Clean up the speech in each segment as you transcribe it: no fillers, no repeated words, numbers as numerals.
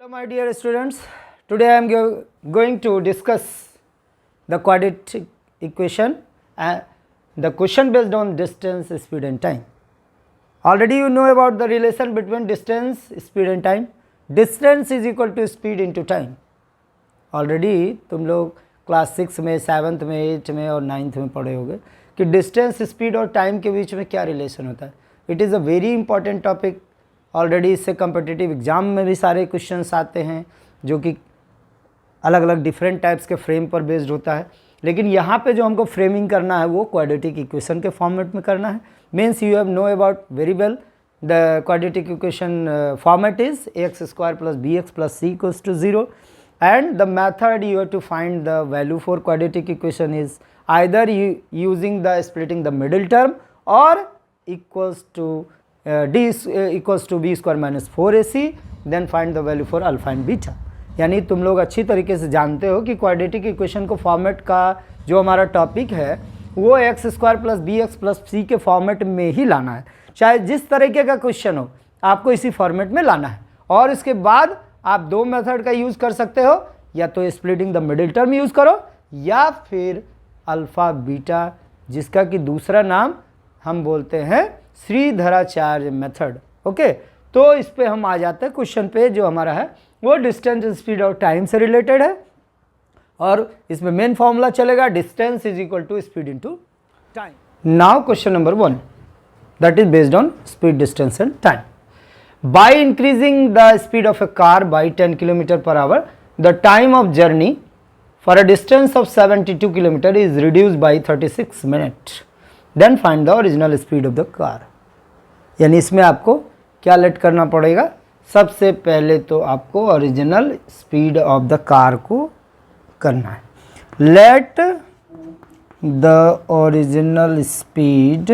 Hello my dear students, today I am going to discuss the quadratic equation and the question based on distance, speed and time. Already you know about the relation between distance, speed and time. Distance is equal to speed into time. Already तुम लोग class 6 में 7th में 8th में और 9th में पढ़े होंगे कि डिस्टेंस, स्पीड और टाइम के बीच में क्या रिलेशन होता है. It is a very important topic. Already इससे कम्पिटिटिव एग्ज़ाम में भी सारे क्वेश्चंस आते हैं जो कि अलग अलग डिफरेंट टाइप्स के फ्रेम पर बेस्ड होता है. लेकिन यहाँ पे जो हमको फ्रेमिंग करना है वो क्वाड्रेटिक इक्वेशन के फॉर्मेट में करना है. Means you have know about very well the quadratic equation format is ax square plus bx plus c equals to 0, and the method you have to find the value for quadratic equation is either using the splitting the middle term or equals to equals to b square minus 4ac, then find the value for alpha and beta. यानी तुम लोग अच्छी तरीके से जानते हो कि quadratic equation को फॉर्मेट का जो हमारा टॉपिक है वो x square plus b x plus c के फॉर्मेट में ही लाना है. चाहे जिस तरीके का क्वेश्चन हो आपको इसी फॉर्मेट में लाना है. और इसके बाद आप दो मेथड का यूज़ कर सकते हो, या तो splitting the middle term use करो या फिर अल्फ़ा बीटा, जिसका कि दूसरा नाम हम बोलते हैं श्रीधराचार्य मेथड. ओके, तो इस पे हम आ जाते हैं क्वेश्चन पे जो हमारा है वो डिस्टेंस, स्पीड और टाइम से रिलेटेड है. और इसमें मेन फॉर्मूला चलेगा distance is equal to speed into time. Now question number 1 that is based on speed, distance and time. By increasing the speed of a car by 10 km per hour, the time of journey for a distance of 72 km is reduced by 36 minutes. Then find the original speed of the car. यानी इसमें आपको क्या late करना पड़ेगा? सबसे पहले तो आपको original speed of the car को करना है. Let the original speed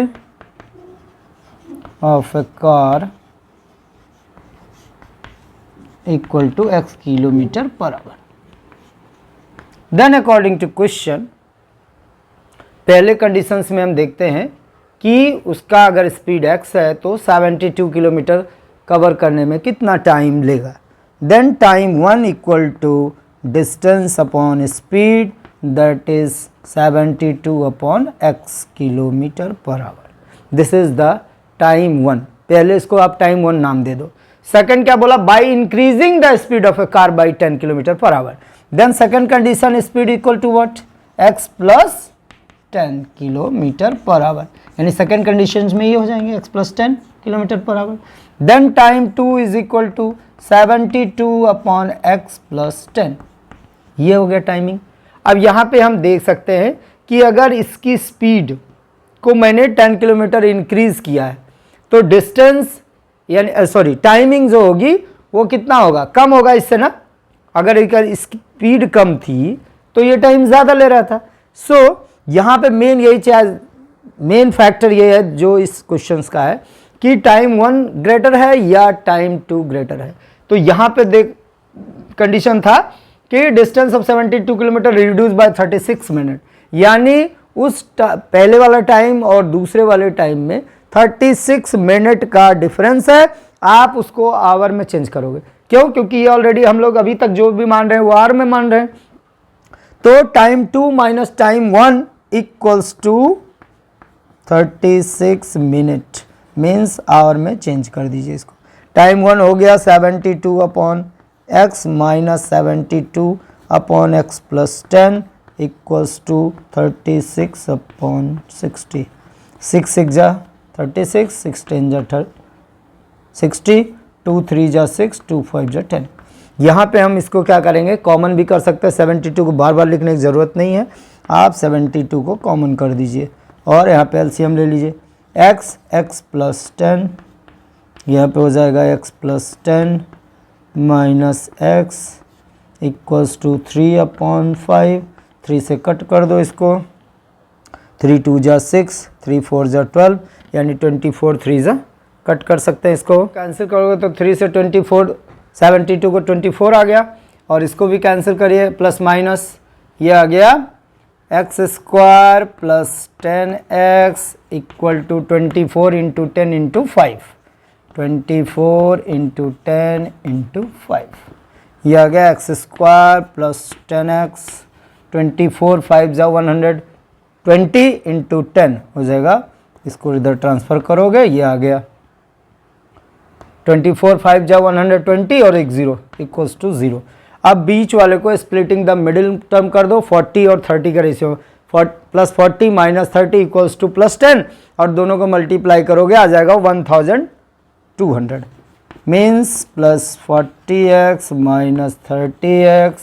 of a car equal to x kilometer per hour. Then according to question, पहले कंडीशंस में हम देखते हैं कि उसका अगर स्पीड x है तो 72 किलोमीटर कवर करने में कितना टाइम लेगा. Then time 1 equal to distance upon speed that is 72 upon x kilometre per hour. This is the time 1. पहले इसको आप टाइम 1 नाम दे दो. सेकंड क्या बोला? By increasing the speed of a car by 10 kilometre per hour. Then second condition speed equal to what? x plus 10 kilometre per hour. यानी second condition में ये हो जाएंगे x plus 10 kilometre per hour. Then time 2 is equal to 72 upon x plus 10. ये हो गया timing. अब यहाँ पे हम देख सकते हैं कि अगर इसकी स्पीड को मैंने 10 किलोमीटर इंक्रीज किया है तो डिस्टेंस यानी सॉरी टाइमिंग जो होगी वो कितना होगा? कम होगा इससे ना. अगर इसकी स्पीड कम थी तो ये टाइम ज़्यादा ले रहा था. सो यहाँ पे मेन यही मेन फैक्टर ये है जो इस क्वेश्चंस का है कि टाइम 1 ग्रेटर है या टाइम 2 ग्रेटर है. तो यहाँ पे देख कंडीशन था कि distance of 72 kilometre reduce by 36 minute. यानी उस पहले वाला टाइम और दूसरे वाले टाइम में 36 मिनट का डिफरेंस है. आप उसको आवर में चेंज करोगे. क्यों? क्योंकि ये ऑलरेडी हम लोग अभी तक जो भी मान रहे हैं वो आवर में मान रहे हैं. तो time 2 minus time 1 equals to 36 minute means hour में चेंज कर दीजिए इसको. टाइम 1 हो गया 72 upon x minus 72 upon x plus 10 equals to 36 upon 60. 6 6 जा 36, 6 10 जा 60, 2 3 जा 6, 2 5 जा 10. यहाँ पे हम इसको क्या करेंगे? कॉमन भी कर सकते हैं. 72 को बार बार लिखने की ज़रूरत नहीं है. आप 72 को कॉमन कर दीजिए और यहाँ पे एलसीएम ले लीजिए. x प्लस 10 यहाँ पे हो जाएगा x plus 10 minus x equals to 3 upon 5. 3 से कट कर दो इसको. 3 2 जा 6, 3 4 जा 12 यानी 24 3 जा कट कर सकते हैं. इसको कैंसिल करोगे तो 3 से 24 72 को 24 आ गया. और इसको भी कैंसिल करिए प्लस माइनस ये आ गया x square plus 10x equal to 24 into 10 into 5. 24 into 10 into 5. ये आ गया एक्स स्क्वायर प्लस 10x, 24 5 जा 120 इंटू 10 हो जाएगा, इसको इधर ट्रांसफ़र करोगे, ये आ गया 24 5 जा 120 और एक 0 इक्वल्स टू 0। अब बीच वाले को स्प्लिटिंग द मिडिल टर्म कर दो, 40 और 30 का ratio, plus 40 minus 30 equals to plus 10 और दोनों को मल्टीप्लाई करोगे आ जाएगा 1200 means plus 40x minus 30x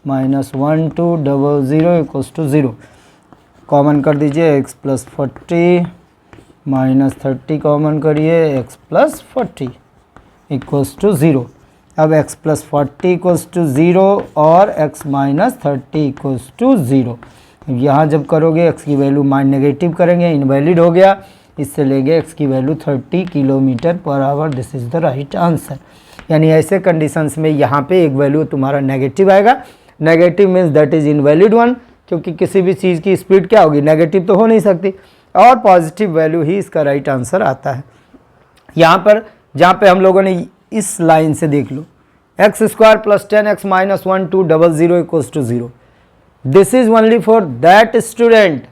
minus 1200 equals to 0। Common कर दीजिए x प्लस 40 माइनस 30 कॉमन करिए, x प्लस 40 इक्वल्स टू 0। अब x प्लस 40 इक्वल्स टू 0 और x माइनस 30 इक्वल्स टू 0। यहाँ जब करोगे x की वैल्यू नेगेटिव करेंगे, इनवैलिड हो गया, इससे लेंगे x की value 30 kilometre per hour. This is the right answer. यानी ऐसे कंडीशंस में यहाँ पे एक वैल्यू तुम्हारा नेगेटिव आएगा। Negative means that is invalid one, क्योंकि किसी भी चीज़ की स्पीड क्या होगी, नेगेटिव तो हो नहीं सकती, और पॉजिटिव वैल्यू ही इसका राइट आंसर आता है। यहाँ पर जहाँ पे हम लोगों ने इस लाइन से देख लो, x square plus 10x minus 1200 equals to 0। This is only for that student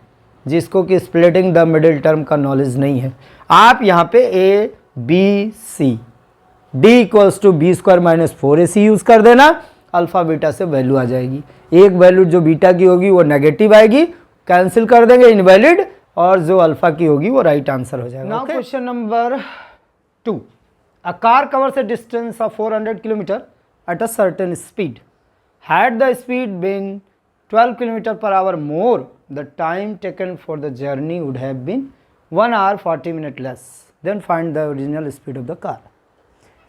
जिसको कि स्प्लिटिंग द मिडिल टर्म का नॉलेज नहीं है। आप यहाँ पे a b c d equals to B square minus 4ac use कर देना, अल्फ़ा बीटा से वैल्यू आ जाएगी। एक वैल्यू जो बीटा की होगी वो नेगेटिव आएगी, कैंसिल कर देंगे, इनवैलिड, और जो अल्फ़ा की होगी वो राइट आंसर हो जाएगा। Now question number 2, a car covers a distance of 400 km at a certain speed. Had the speed been 12 km per hour more, the time taken for the journey would have been 1 hour 40 minutes less. Then find the original speed of the car.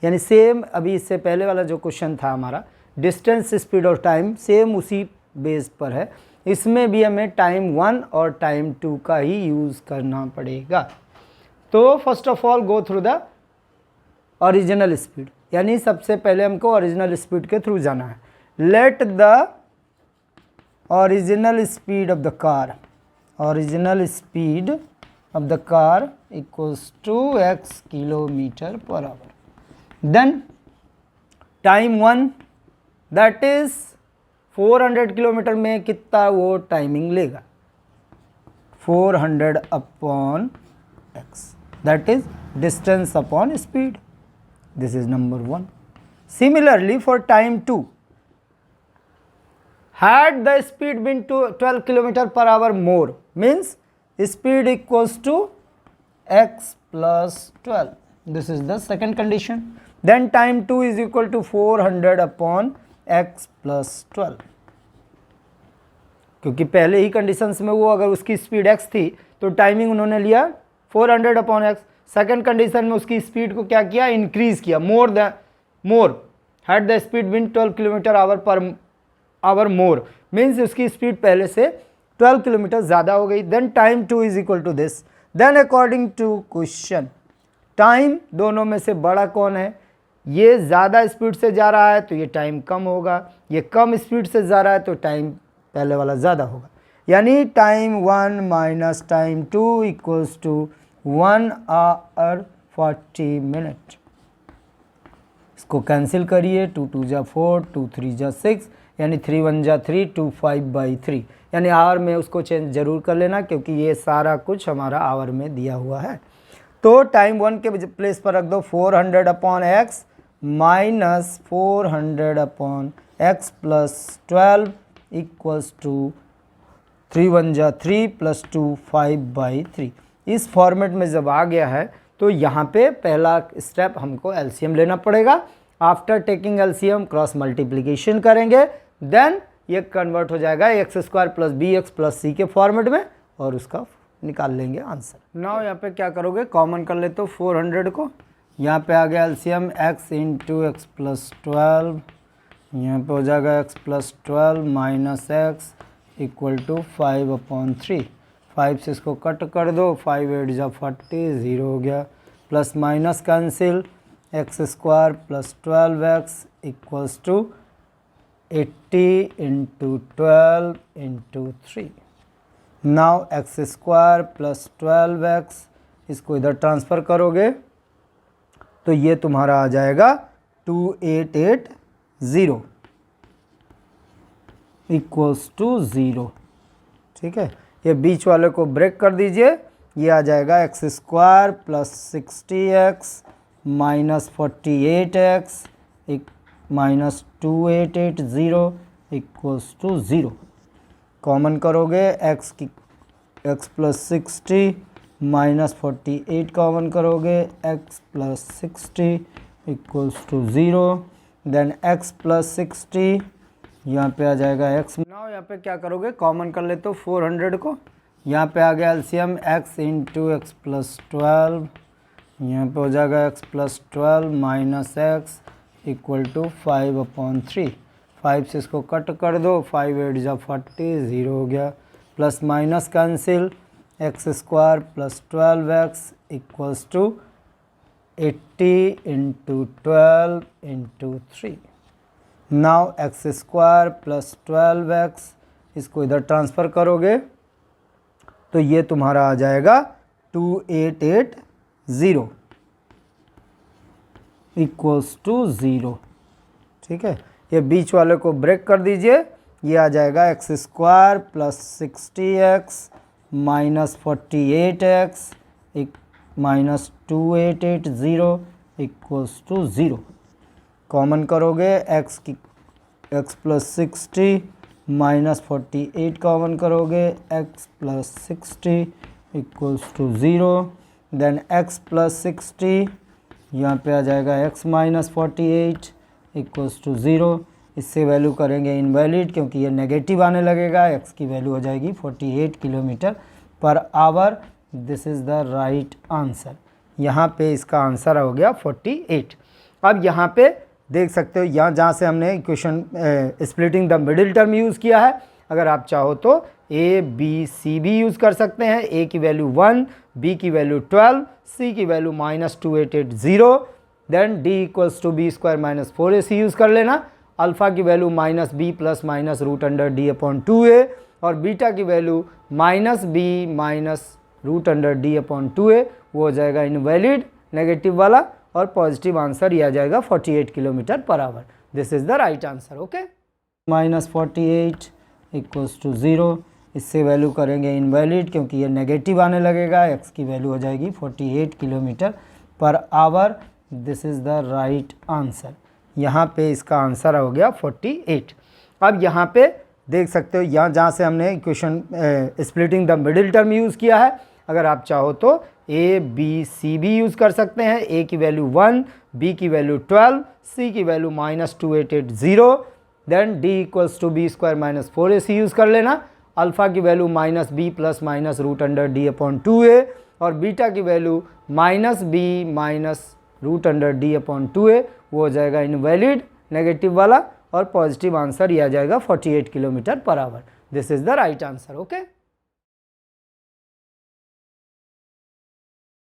यानी same अभी इससे पहले वाला जो question था हमारा, distance, speed और time same उसी बेस पर है। इसमें भी हमें टाइम 1 और टाइम 2 का ही यूज़ करना पड़ेगा। तो first of all go through the original speed, यानी सबसे पहले हमको ओरिजिनल स्पीड के थ्रू जाना है। Let the original speed of the car, original speed of the car equals to x kilometre per hour. Then time 1 that is 400 kilometre में कितना वो टाइमिंग लेगा, 400 upon x, that is distance upon speed. This is number 1. Similarly for time 2, had the speed been to 12 km per hour more, means speed equals to x plus 12. This is the second condition. Then time 2 is equal to 400 upon x plus 12. क्योंकि पहले ही conditions में वो अगर उसकी speed x थी तो timing उन्होंने लिया 400 अपॉन x। सेकेंड कंडीशन में उसकी स्पीड को क्या किया, इंक्रीज किया, more had the speed been 12 kilometre hour per hour more, means उसकी स्पीड पहले से 12 किलोमीटर ज़्यादा हो गई। Then time 2 is equal to this. Then according to question time दोनों में से बड़ा कौन है, ये ज़्यादा स्पीड से जा रहा है तो ये टाइम कम होगा, ये कम स्पीड से जा रहा है तो टाइम पहले वाला ज़्यादा होगा। यानी time 1 minus time 2 equals to 1 hour 40 minute. इसको कैंसिल करिए, 2 2 जा 4, 2 3 जा 6, यानी 3 1 जा 3, 2 5/3, यानी आवर में उसको चेंज जरूर कर लेना क्योंकि ये सारा कुछ हमारा आवर में दिया हुआ है। तो टाइम 1 के प्लेस पर रख दो 400 upon x minus 400 upon x plus 12 equals to 3 1 जा 3 प्लस 2 5/3। इस फॉर्मेट में जब आ गया है तो यहाँ पे पहला स्टेप हमको एलसीएम लेना पड़ेगा। After taking LCM cross multiplication करेंगे, देन ये कन्वर्ट हो जाएगा x square plus b x plus c के फॉर्मेट में और उसका निकाल लेंगे आंसर। नाउ यहाँ पे क्या करोगे, कॉमन कर लेते हो 400 को, यहाँ पे आ गया LCM x into x plus 12, यहाँ पे हो जाएगा x plus 12 minus x equal to 5/3। 5 से इसको कट कर दो, 5 8 जा 40, 0 हो गया, plus minus cancel, x square plus 12x equals to 80 into 12 into 3। Now x square plus 12x, इसको इधर ट्रांसफ़र करोगे तो ये तुम्हारा आ जाएगा 2880। Equals to 0। ठीक है, ये बीच वाले को ब्रेक कर दीजिए, ये आ जाएगा x square plus 60x minus 48x minus 2880 equals to 0। Common करोगे x प्लस 60 माइनस 48 कॉमन करोगे, x plus 60 equals to 0। Then x plus 60 यहाँ पे आ जाएगा x। नाउ यहाँ पे क्या करोगे, कॉमन कर लेते हो 400 को, यहाँ पे आ गया LCM x into x plus 12, यहाँ पे हो जाएगा x plus 12 minus x equal to 5/3। 5 से इसको कट कर दो, 5 8 जा 40, 0 हो गया, plus minus cancel, x square plus 12x equals to 80 into 12 into 3। Now x square plus 12x, इसको इधर ट्रांसफ़र करोगे तो ये तुम्हारा आ जाएगा 2880 इक्वल्स टू 0। ठीक है, ये बीच वाले को ब्रेक कर दीजिए, ये आ जाएगा x square plus 60x minus 48x minus 2880 equals to 0। Common करोगे x प्लस 60 माइनस 48 कॉमन करोगे, x plus 60 equals to 0। Then x plus 60 यहाँ पे आ जाएगा x माइनस 48 इक्वल्स टू 0। इससे वैल्यू करेंगे इनवैलिड, क्योंकि ये नेगेटिव आने लगेगा, x की वैल्यू हो जाएगी 48 kilometre per hour. This is the right answer. यहाँ पे इसका आंसर हो गया 48। अब यहाँ पे देख सकते हो, यहाँ जहाँ से हमने equation splitting the middle term use किया है, अगर आप चाहो तो a b c भी यूज़ कर सकते हैं। a की वैल्यू 1, b की वैल्यू 12, c की value minus 2880, then d equals to B square minus 4ac use कर लेना। अल्फ़ा की value minus B plus minus root under D upon 2a, और बीटा की value minus B minus root under D upon 2a, वो हो जाएगा invalid negative वाला, और पॉजिटिव आंसर ये आ जाएगा 48 kilometre per hour. This is the right answer. Okay, minus 48 equals to 0। इससे वैल्यू करेंगे इनवैलिड, क्योंकि ये नेगेटिव आने लगेगा, x की वैल्यू हो जाएगी 48 kilometre per hour. This is the right answer. यहाँ पे इसका आंसर हो गया 48। अब यहाँ पे देख सकते हो, यहाँ जहाँ से हमने equation splitting the middle term use किया है, अगर आप चाहो तो a b c भी यूज़ कर सकते हैं। a की वैल्यू 1, b की वैल्यू 12, c की value minus 2880, then d equals to B square minus 4ac use कर लेना। अल्फ़ा की value minus B plus minus root under D upon 2a, और बीटा की value minus B minus root under D upon 2a, वो हो जाएगा invalid negative वाला, और पॉजिटिव आंसर ये आ जाएगा 48 kilometre per hour. This is the right answer. Okay.